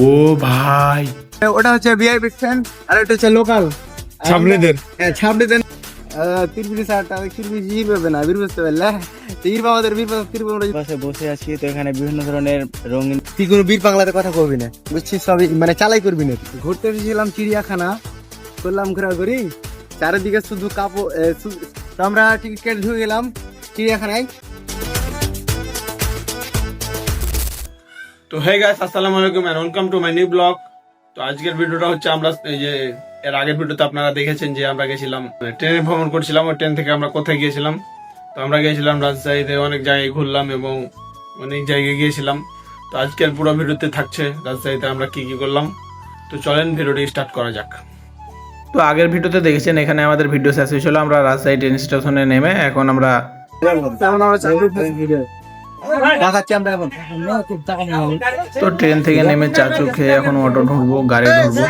ও ভাই, ওটা হচ্ছে ভিআইপি স্ট্যান্ড আর এটা হচ্ছে লোকাল সামনেদের হ্যাঁ ছাবড়িতে তিরবিরি সারটা তিরবিরি ই পাবে না বীর বুঝতে পারলে বীর আমাদের বীর তিরবিরি বসে বসে আছি। তো এখানে বিভিন্ন ধরনের রঙিন তুই কোনো বীর বাংলাতে কথা কবি না বুঝছিস, সবই মানে চালাই করবি না। ঘুরতে এসেছিলাম চিড়িয়াখানা, করলাম ঘোরাঘুরি, চারিদিকে শুধু কাপড়। তো আমরা টিকিট কেটে ঢুকে গেলাম চিড়িয়াখানায়। তো হে গাইস, আসসালামু আলাইকুম and welcome to my new blog. তো আজকের ভিডিওটা হচ্ছে আমরা এই যে এর আগের ভিডিওতে আপনারা দেখেছেন যে আমরা গেছিলাম ট্রেনে ভ্রমণ করছিলাম। ওই ট্রেন থেকে আমরা কোথায় গিয়েছিলাম? তো আমরা গিয়েছিলাম রাজশাহীতে, অনেক জায়গায় ঘুরলাম এবং অনেক জায়গায় গিয়েছিলাম। তো আজকের পুরো ভিডিওতে থাকছে রাজশাহীতে আমরা কি কি করলাম। তো চলেন ভিডিওটি স্টার্ট করা যাক। তো আগের ভিডিওতে দেখেছেন, এখানে আমাদের ভিডিও শেষ হয়েছিল। আমরা রাজশাহী ট্রেন স্টেশনে নেমে এখন আমরা তো ট্রেন থেকে নেমে চাচু খেয়ে এখন অটো ঢুকবো, গাড়ি ঢুকবো।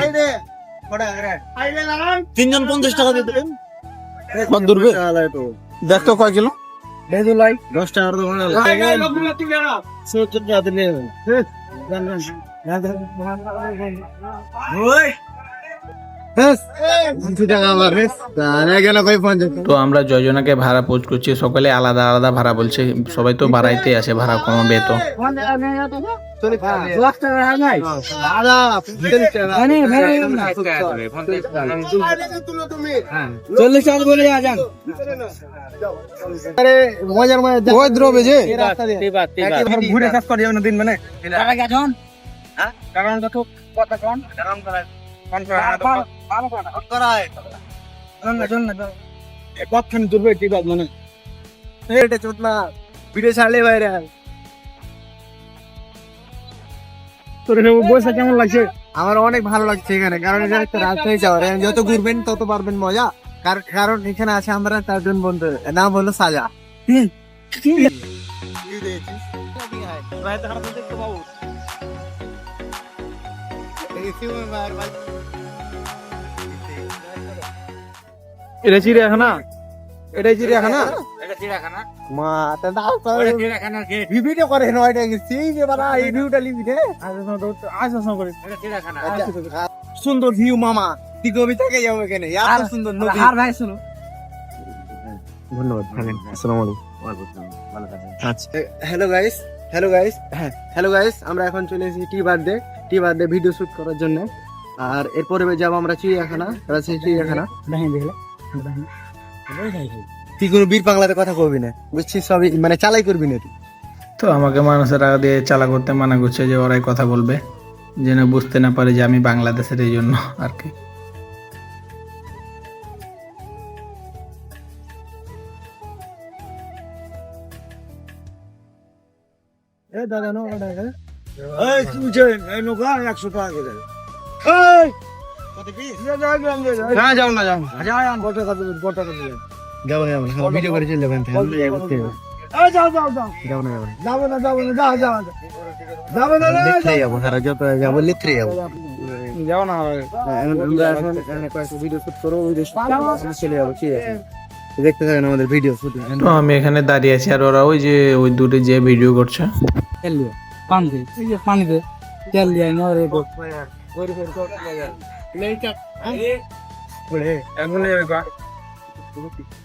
3 জন 50 টাকা দিয়ে দেবেন। কত দূরবে দেখ তো, কয় কিলো? 10 টাকা তো আমরা জয়জনাকে ভাড়া পোজ করছি, সকলে আলাদা আলাদা ভাড়া বলছে। সবাই তো ভাড়াইতে আসে, ভাড়া কমাবে তো। মজার দ্রবে যে ঘুরে শেষ করে যাবে না দিন মানে ভিডিও ছাড়লে বাইরে। তোর বসে কেমন লাগছে? আমার অনেক ভালো লাগছে এখানে, কারণ এটা একটা রাজশাহী যাওয়ার যত ঘুরবেন তত পারবেন মজা। কারণ এখানে আছে আমরা 4 জন বন্ধু, নাম হলো সাজা। এটা চিড়িয়াখানা, এটাই চিড়িয়াখানা। মা তা দাও তো ভিডিও করে না, এটা সেই যে বাবা এই ভিউটা লিবি রে। সুন্দর ভিউ মামা, তুই কবিতাকে যাবো এখানে, এত সুন্দর নদী। আর ভাই শুনো, ধন্যবাদ। আসসালামু আলাইকুম। আচ্ছা, হ্যালো গাইস, আমরা এখন চলে এসেছি টি বার্থডে ভিডিও শুট করার জন্য। আর এরপরে যাবো আমরা চিড়িয়াখানা, রাজশাহী চিড়িয়াখানা। তুই কোনো বীর বাংলাতে কথা কবি না বুঝছিস, সবই মানে চালাই করবি না তুই। তো আমাকে মানুষের টাকা দিয়ে চালা করতে মানা করছে, যে ওরাই কথা বলবে, যেন বুঝতে না পারে যে আমি বাংলাদেশের, এই জন্য আর কি। দাদা নো ভিডিও করে চলে যাবেন। দেখতে থাকেন আমাদের ভিডিও শুট। তো আমি এখানে দাঁড়িয়ে আছি, আর ওরা ওই যে ওই দূরে যে ভিডিও করছে। পানিতে তেল দিয়ে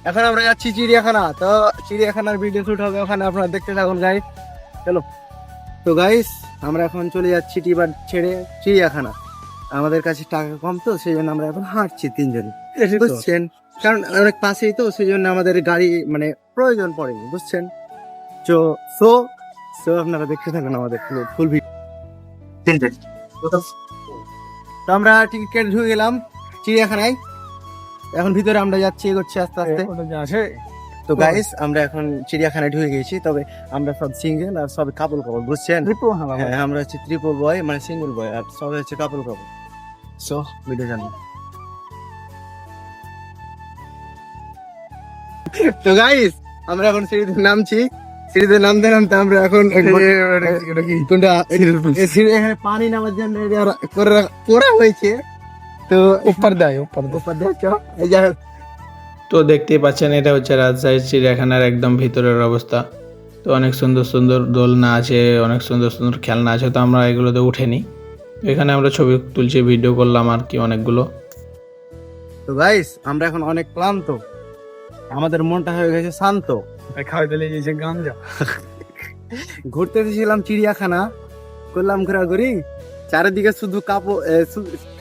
এখন আমরা যাচ্ছি চিড়িয়াখানা। তো চিড়িয়াখানার ভিডিও শুট হবে ওখানে, আপনারা দেখতে থাকুন গাইস। চলো তো গাইস, আমরা এখন চলে যাচ্ছি টিবার ছেড়ে চিড়িয়াখানা। আমাদের কাছে টাকা কম, তো সেই জন্য আমরা এখন হাঁটছি 3 জন, বুঝছেন? কারণ অনেক পাশেই তো, সেই জন্য আমাদের গাড়ি মানে প্রয়োজন পড়েনি, বুঝছেন? সো আপনারা দেখতে থাকুন আমাদের ফুল ভিডিও। তো আমরা টিকিট কেটে ঢুকে গেলাম চিড়িয়াখানায়। এখন ভিতরে আমরা যাচ্ছি, এগোচ্ছি আস্তে আস্তে। তো গাইস, আমরা এখন চিড়িয়াখানায় ঢুকে গেছি, তবে আমরা সব সিঙ্গেল আর সব কাপল, বুঝছেন? হ্যাঁ, আমরা হচ্ছে ট্রিপল বয়, মানে সিঙ্গেল বয়, আর সবাই হচ্ছে কাপল। সো ভিডিও জানি। তো গাইস, আমরা এখন সিঁড়িতে নামছি। সিঁড়িতে নামতে আমরা এখন এখানে পানি নামার জন্য করা হয়েছে। তো উপর দেয় তো দেখতেই পাচ্ছেন, এটা হচ্ছে রাজশাহী চিড়িয়াখানার একদম ভিতরের অবস্থা। তো অনেক সুন্দর সুন্দর দোলনা আছে, অনেক সুন্দর সুন্দর খেলনা আছে। তো আমরা এগুলোতে উঠেনি, এখানে আমরা ছবি তুলছি, ভিডিও করলাম আর কি অনেকগুলো। তো গাইস আমরা এখন অনেক ক্লান্ত, আমাদের মনটা হয়ে গেছে শান্ত। খাওয়াই দিলে যে গাঞ্জা ঘুরতে গেছিলাম চিড়িয়াখানা, করলাম ঘোরাঘুরি, চারিদিকে শুধু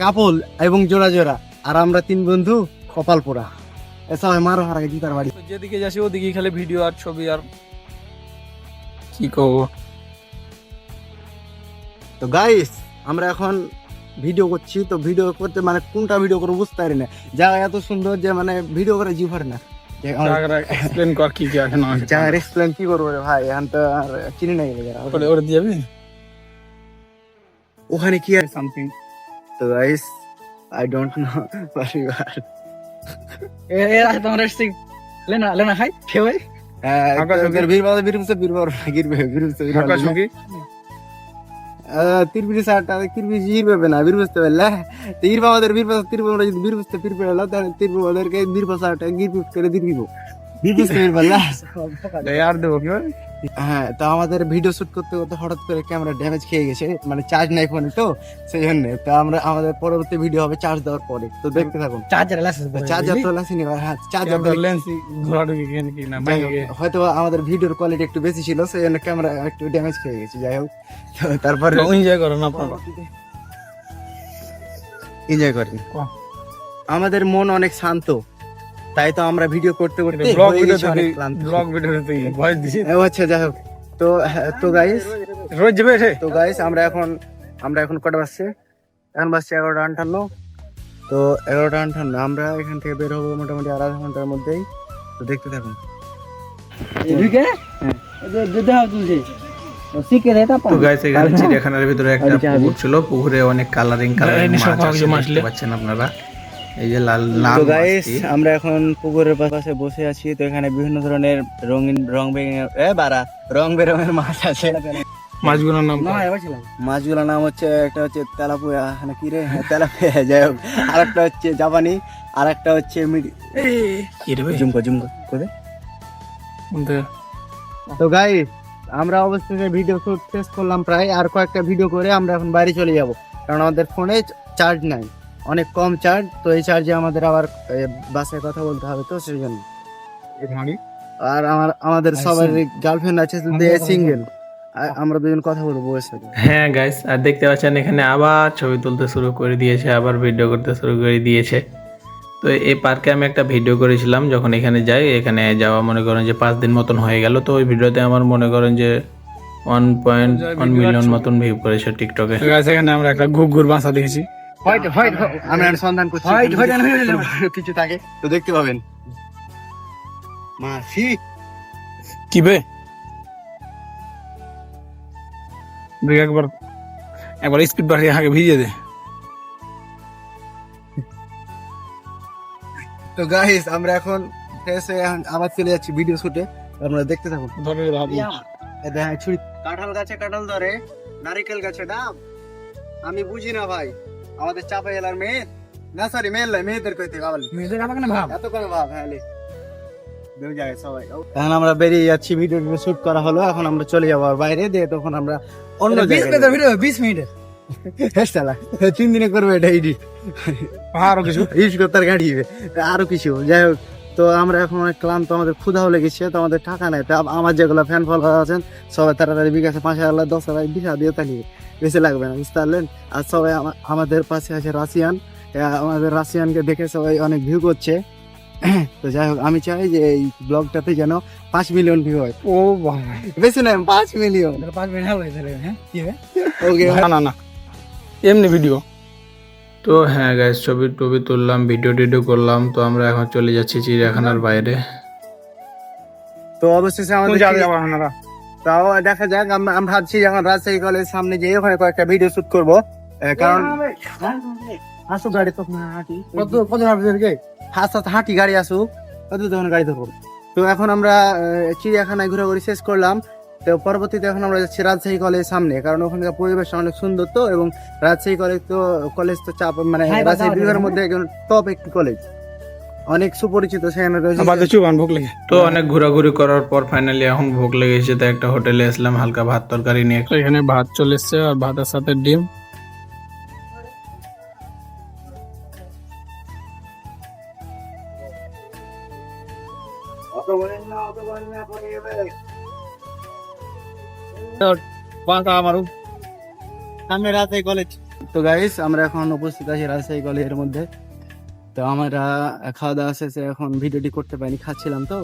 কাপল এবং জোড়া জোড়া, আর আমরা 3 বন্ধু কপাল পোড়া। সবাই মারো হারা জুতার বাড়ি। যেদিকে যাচ্ছি ওদিকে খালি ভিডিও আর ছবি, আর কি করবো। তো গাইস আমরা এখন ভিডিও করছি, তো ভিডিও করতে মানে কোনটা ভিডিও করবো বুঝতে পারি না, জায়গা এত সুন্দর যে মানে ভিডিও করে জি ভরে না। এক্সপ্লেন কর কি কি আছে না আছে। জায়গার এক্সপ্লেন কি করবো রে ভাই, এখন তো আর চিনি নাই ওরে দিয়ে যাবি ওখানে কি আছে সামথিং। তো গাইস আই ডোন্ট নো পরিবার তোমার লেনা লেনা খাই খেয়ে ভাই তিরবিরি সারটা তিরবিরি হিরবে না বীর বুঝতে পারলে, তো হিরবা আমাদের বীর তিরবরা যদি বীর বুঝতে ফির পেলাম তাহলে তিরবু ওদেরকে বীর সারটা গির করে দিয়ে দিব বীর বুঝতে পারলা। আর দেবো কি হ্যাঁ, তো আমাদের ভিডিও শুট করতে করতে হঠাৎ করে ক্যামেরা ড্যামেজ খেয়ে গেছে, মানে চার্জ নাই ফোনে, তো সেই জন্য তো আমাদের পরবর্তী ভিডিও হবে চার্জ দেওয়ার পরে, তো দেখতে থাকুন। চার্জার লাসেস চার্জার তো লাগেনি, হ্যাঁ চার্জার লেন্স ঘোরা ঢুকে কি না বাইরে। হয়তো আমাদের ভিডিওর কোয়ালিটি একটু বেশি ছিল, সেই জন্য ক্যামেরা একটু ড্যামেজ খেয়ে গেছে। যাই হোক, তো তারপরে এনজয় করো না আপনারা, এনজয় করেন। আমাদের মন অনেক শান্ত, তাই তো আমরা ভিডিও করতে করতে ব্লগ হয়ে ভিডিও গেছি অনেক ক্লান্ত। ব্লগ ভিডিওতে ভয়েস দিছি। আচ্ছা যাই হোক, তো গাইস রোজ যাবে এসে। তো গাইস আমরা এখন কটা বাজছে, এখন বাজছে 11:58। তো 11:58 আমরা এখান থেকে বের হবো মোটামুটি আধা ঘন্টার মধ্যেই, তো দেখতে থাকুন। ঢুকে দুধ হাত তুলছে শিখে রে তা তো গাইস এখানে চিড়িয়াখানার ভিতরে একটা পুকুর ছিল, পুকুরে অনেক কালারিং মাছ দেখতে পাচ্ছেন আপনারা, এই যে লাল লাল। তো গাইস আমরা এখন পুকুরের পাশে বসে আছি, তো এখানে বিভিন্ন ধরনের রং বেরঙের মাছ আছে। মাছগুলোর নাম মাছগুলোর নাম হচ্ছে, একটা হচ্ছে তেলাপুয়া না কি রে, তেলাপুয়া, যাই হোক, আর একটা হচ্ছে জাপানি, আর একটা হচ্ছে জুমকো কোথায়। তো গাইস আমরা অবশ্যই ভিডিও শুট শেষ করলাম প্রায়, আর কয়েকটা ভিডিও করে আমরা এখন বাইরে চলে যাব, কারণ আমাদের ফোনে চার্জ নাই, অনেক কম চার্জ, তো এই চার্জে আমাদের আবার বাসায় কথা বলতে হবে, তো সেই জন্য। আর আমাদের সবার গার্লফ্রেন্ড আছে, সিঙ্গেল, আমরা দুজন কথা বলবো বউয়ের সাথে। হ্যাঁ গাইস, আর দেখতে পাচ্ছেন এখানে আবার ছবি তুলতে শুরু করে দিয়েছে, আবার ভিডিও করতে শুরু করে দিয়েছে। তো এই পার্কে আমি একটা ভিডিও করেছিলাম, যখন এখানে যাই, এখানে যাওয়া মনে করেন যে 5 দিন মতন হয়ে গেল, তো ওই ভিডিওতে আমার মনে করেন যে 1.1 মিলিয়ন মতন ভিউ করেছে টিকটকে। এখানে আমরা একটা ঘুঘুর বাসা দেখেছি, আমরা সন্ধান করছি, কিছু থাকে তো দেখতে পাবেন। মাসি কি বে একবার স্পিড বাড়িয়ে আগে ভিজিয়ে দে। তো গাইস আমরা এখন আবার চলে যাচ্ছি ভিডিও শুটে, আপনারা দেখতে থাকুন। ছুরি কাঁঠাল গাছে কাঁঠাল ধরে, নারিকেল গাছে ডাব, আমি বুঝি না ভাই, আমাদের চাপা এলার মেয়ে না, সরি মেয়েদের কইতে মেয়েদের আমাকে না ভাব এত করে ভাব। হ্যাঁ সবাই এখন আমরা বেরিয়ে যাচ্ছি, ভিডিও শুট করা হলো, এখন আমরা চলে যাবো আর বাইরে দিয়ে, তখন আমরা অন্য জায়গায় ভিডিও 20 মিনিট 3 দিনে করবো এটা, আরো কিছু ইউজ করতে গাড়ি আরো কিছু। যাই হোক, তো আমরা এখন অনেক ক্লান্ত, আমাদের ক্ষুধাও লেগেছে, তো আমাদের টাকা নেই, তো আমার যেগুলো ফ্যান ফলোয়ার আছেন সবাই তাড়াতাড়ি বিকাশে 5,000 10,000 20,000 দিয়ে তালিয়ে, বেশি লাগবে না, বুঝতে পারলেন। আর সবাই আমাদের পাশে আছে রাশিয়ান, আমাদের রাশিয়ানকে দেখে সবাই অনেক ভিউ করছে। তো যাই হোক, আমি চাই যে এই ব্লগটাতে যেন 5 মিলিয়ন ভিউ হয়। ও ভাই বেশি নয়, 5 মিলিয়ন। 5 মিনিট হবে তাহলে। হ্যাঁ কি হবে ওকে, না এমনি ভিডিও। তো হ্যাঁ গাইস, ছবি টবি তুললাম, ভিডিও টিডিও করলাম, তো আমরা এখন চলে যাচ্ছি চিড়িয়াখানার বাইরে। তো অবশেষে আমাদের তাও দেখা যাক, আমরা ভাবছি যখন রাজশাহী কলেজের সামনে যেয়ে ওখানে কয়েকটা ভিডিও শুট করবো, কারণ আসুক গাড়ি তো কত হাঁটি গাড়ি আসুক, কত তখন গাড়ি ধরবো। তো এখন আমরা চিড়িয়াখানায় ঘোরাঘুরি শেষ করলাম, তো পরবর্তীতে এখন আমরা যাচ্ছি রাজশাহী কলেজের সামনে, কারণ ওখানকার পরিবেশটা অনেক সুন্দর, তো এবং রাজশাহী কলেজ তো চাপ, মানে রাজশাহী বিভাগের মধ্যে একজন টপ একটি কলেজ, অনেক সুপরিচিত, সেখানে রয়েছে। তো অনেক ঘোরাঘুরি করার পর ফাইনালি এখন ভোগ লেগেছে, তাই একটা হোটেলে আসলাম হালকা ভাত তরকারি নিয়ে। এখানে ভাত চলে এসছে, আর ভাতের সাথে ডিম, সামনে রাজশাহী কলেজ। তো গাইস আমরা এখন উপস্থিত আছি রাজশাহী কলেজের মধ্যে। তো আমরা খাওয়া দাওয়া শেষে এখন ভিডিওটি করতে পারিনি, খাচ্ছিলাম তো।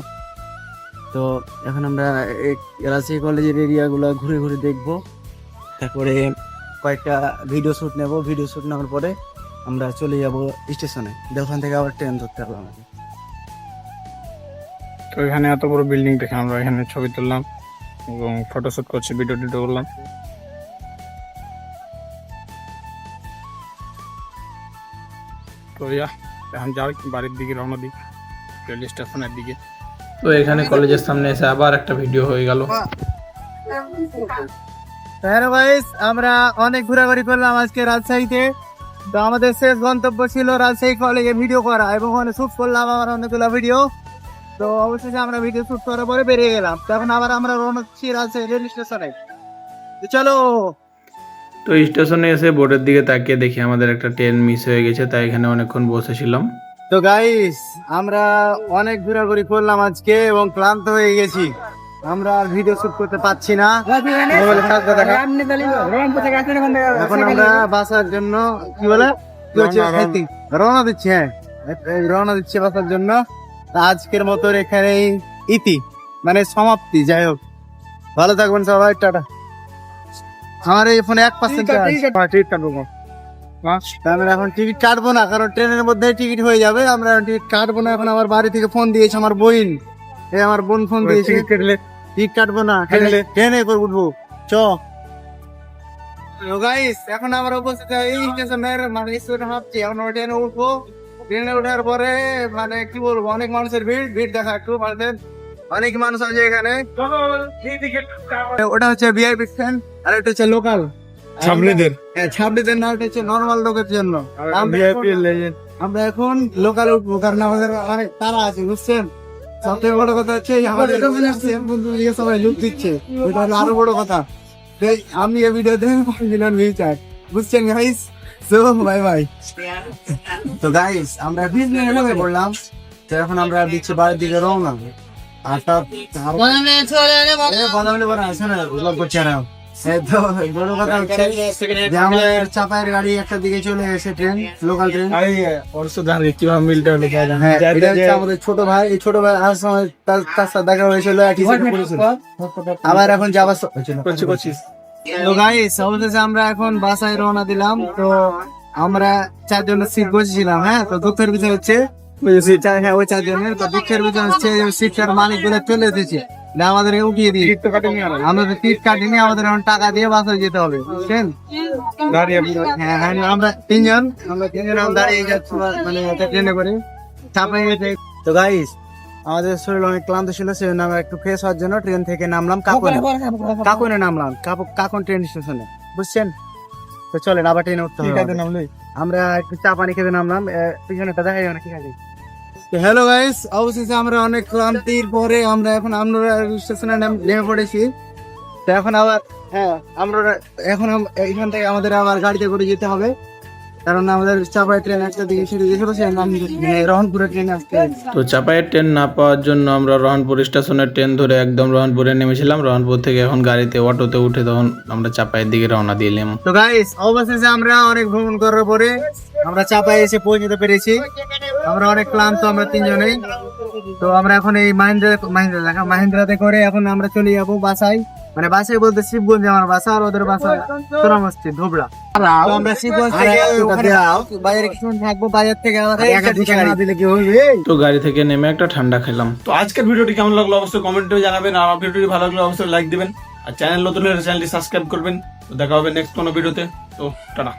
তো এখন আমরা এই রাজশাহী কলেজের এরিয়াগুলো ঘুরে ঘুরে দেখবো, তারপরে কয়েকটা ভিডিও শ্যুট নেব। ভিডিও শ্যুট নেওয়ার পরে আমরা চলে যাব স্টেশনে, ওখান থেকে আবার ট্রেন ধরতে হবে আমাদের। তো এখানে এত বড় বিল্ডিং দেখে আমরা এখানে ছবি তুললাম এবং ফটোশুট করছি, ভিডিও টিডিও করলাম। তো এখন যাই বাড়ির দিকে রওনা দিই, রেল স্টেশনের দিকে। তো এখানে কলেজের সামনে এসে আবার একটা ভিডিও হয়ে গেল। হ্যালো গাইস, আমরা অনেক ঘোরাঘুরি করলাম আজকে রাজশাহীতে। তো আমাদের শেষ গন্তব্য ছিল রাজশাহী কলেজে ভিডিও করা, এবং ওখানে শুট করলাম আমার অনেকগুলো ভিডিও। তো অবশেষে আমরা ভিডিও শুট করার পরে বেরিয়ে গেলাম। তো এখন আবার আমরা রওনা দিচ্ছি রাজশাহী রেল স্টেশনে। তো চলো। তো স্টেশনে এসে বোর্ডের দিকে তাকিয়ে দেখি আমাদের একটা ট্রেন মিস হয়ে গেছে, তাই এখানে অনেকক্ষণ বসেছিলাম। তো গাইস আমরা অনেক ঘোরাঘুরি করলাম আজকে এবং ক্লান্ত হয়ে গেছি। আমরা আর ভিডিও শুট করতে পারছি না। এখন আমরা বাসার জন্য কি বলে রওনা দিচ্ছি। হ্যাঁ, রওনা দিচ্ছি বাসার জন্য। আজকের মতো এখানে ইতি মানে সমাপ্তি। যাই হোক, ভালো থাকবেন সবাই, টাটা। আমার এই ফোনে 1% টিকিট কাটবো। আমরা এখন টিকিট কাটবো না, কারণ ট্রেনের মধ্যে টিকিট হয়ে যাবে। আমরা টিকিট কাটবো না এখন। আমার বাড়ি থেকে ফোন দিয়েছে আমার বোন, আমার বোন ফোন দিয়েছে। টিকিট কাটবো না, ট্রেনে করে উঠবো। চ গাইস, এখন আমরা উপস্থিত এই স্টেশনের মানে স্টেশনে ভাবছি এখন ট্রেনে উঠবো। ট্রেনে ওঠার পরে মানে কি বলবো, অনেক মানুষের ভিড় দেখা একটু মানুষের, অনেক মানুষ আছে এখানে। ওটা হচ্ছে ভিআইপি ট্রেন, আর এটা হচ্ছে লোকাল ছাবড়িদের। হ্যাঁ, ছাবড়িদের না, এটা হচ্ছে নর্মাল লোকের জন্য। আমরা এখন লোকাল উঠবো, কারণ আমাদের অনেক তারা আছে, বুঝছেন। সবথেকে বড় কথা হচ্ছে আমাদের সবাই লুক দিচ্ছে, ওইটা হলো আরো বড় কথা। আমি এই ভিডিওতে 1 মিলিয়ন ভিউ চাই, বুঝছেন গাইস। So bye bye. তো গাইস আমরা 20 মিনিট হয়ে পড়লাম। তো এখন আমরা দিচ্ছি বাড়ির দিকে রওনা। আর চাপায়ের গাড়ি একটা দিকে চলে গেছে, ট্রেন লোকাল ট্রেন। আমাদের ছোট ভাই, এই ছোট ভাই আসার সময় তার সাথে দেখা হয়েছিল, আবার এখন যাবার তো গাইস অবশেষে আমরা এখন বাসায় রওনা দিলাম। তো আমরা 4 জনের সিট বসেছিলাম। হ্যাঁ, তো দুঃখের বিষয় হচ্ছে ওই 4 জনের, তো দুঃখের বিষয় হচ্ছে সিটটার মালিক গুলো চলে এসেছে, আমাদেরকে উঠিয়ে দিয়ে। আমাদের টিকিট কাটিনি, আমাদের এখন টাকা দিয়ে বাসায় যেতে হবে, বুঝছেন। হ্যাঁ হ্যাঁ, আমরা 3 জন দাঁড়িয়ে যাচ্ছি মানে ট্রেনে করে চাপাই গেছে। তো গাইস আমাদের শরীর অনেক ক্লান্ত ছিল, সেজন্য আমরা একটু ফ্রেশ হওয়ার জন্য ট্রেন থেকে নামলাম কাকুনে নামলাম কাকুন ট্রেন স্টেশনে, বুঝছেন। তো চলেন আবার ট্রেনে উঠতে হবে। আমরা একটু চা পানি খেতে নামলাম, পিছনেটা দেখা যাবে না কি আছে। হ্যালো গাইস, অবশেষে আমরা অনেক ক্লান্তির পরে আমরা এখন আমরা স্টেশনে নেমে পড়েছি। তো এখন আবার আমরা এখন এখান থেকে আমাদের আবার গাড়িতে করে যেতে হবে, কারণ আমাদের চাপাই ট্রেন একটা দিকে ছেড়ে দিয়েছিল, রহনপুরের ট্রেন আসতে। তো চাপাইয়ের ট্রেন না পাওয়ার জন্য আমরা রহনপুর স্টেশনের ট্রেন ধরে একদম রহনপুরে নেমেছিলাম। রহনপুর থেকে এখন গাড়িতে অটোতে উঠে তখন আমরা চাপাইয়ের দিকে রওনা দিলাম। তো গাইস অবশেষে আমরা অনেক ভ্রমণ করার পরে আমরা চাপাই এসে পৌঁছতে পেরেছি। আমরা অনেক ক্লান্ত, আমরা 3 জনেই। তো আমরা এখন এই মাহিন্দ্রাতে করে এখন আমরা চলে যাবো বাসায়, মানে বাসায় বলতে শিবগঞ্জে আমার বাসা, আর ওদের বাসা সোনামস্তি ধুবড়া। আমরা শিবগঞ্জ থেকে বাজারে কিছুক্ষণ থাকবো, বাজার থেকে তো গাড়ি থেকে নেমে একটা ঠান্ডা খেলাম। তো আজকের ভিডিওটি কেমন লাগলো অবশ্যই কমেন্টে জানাবেন, আর আমার ভিডিওটি ভালো লাগলে অবশ্যই লাইক দিবেন, আর চ্যানেল নতুন হলে চ্যানেলটি সাবস্ক্রাইব করবেন। তো দেখা হবে নেক্সট কোনো ভিডিওতে। তো টাটা।